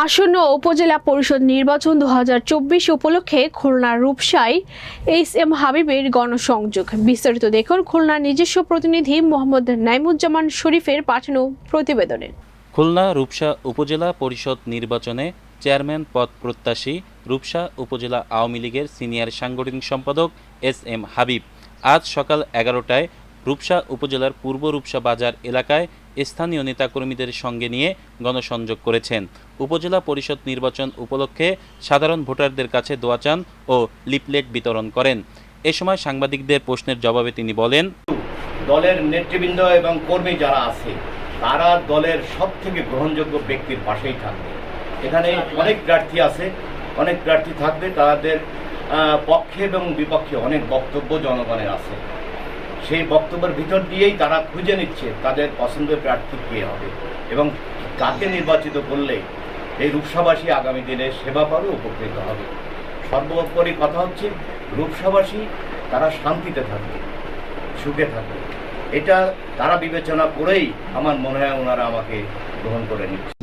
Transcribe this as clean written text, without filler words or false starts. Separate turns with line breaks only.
আসন্ন উপজেলা পরিষদ নির্বাচন 2024 উপলক্ষে খুলনার রূপসায় এস.এম. হাবিবের গণসংযোগ। বিস্তারিত দেখুন খুলনার নিজস্ব প্রতিনিধি মোহাম্মদ নাইমুজ্জামান শরীফের পাঠানো প্রতিবেদনে।
খুলনা রূপসা উপজেলা পরিষদ নির্বাচনে চেয়ারম্যান পদ প্রত্যাশী রূপসা উপজেলা আওয়ামী লীগের সিনিয়র সাংগঠনিক সম্পাদক এস.এম. হাবিব আজ সকাল 11টায় রূপসা উপজেলার পূর্ব রূপসা বাজার এলাকায় স্থানীয় নেতাকর্মীদের সঙ্গে নিয়ে গণসংযোগ করেছেন। উপজেলা পরিষদ নির্বাচন উপলক্ষে সাধারণ ভোটারদের কাছে দোয়া চান ও লিফলেট বিতরণ করেন। এ সময় সাংবাদিকদের প্রশ্নের জবাবে তিনি বলেন,
দলের নেতৃবৃন্দ এবং কর্মী যারা আছে তারা দলের সবথেকে গ্রহণযোগ্য ব্যক্তির পাশেই থাকবে। এখানে অনেক প্রার্থী আছে, অনেক প্রার্থী থাকবে, তাদের পক্ষে এবং বিপক্ষে অনেক বক্তব্য জনগণের আছে। সেই বক্তব্যের ভিতর দিয়েই তারা খুঁজে নিচ্ছে তাদের পছন্দের প্রার্থী কে হবে এবং কাকে নির্বাচিত করলে এই রূপসাবাসী আগামী দিনে সেবা পাবে, উপকৃত হবে। সর্বোপরি কথা হচ্ছে রূপসাবাসী তারা শান্তিতে থাকবে, সুখে থাকবে। এটা তারা বিবেচনা করেই আমার মনে হয় ওনারা আমাকে গ্রহণ করে নিচ্ছে।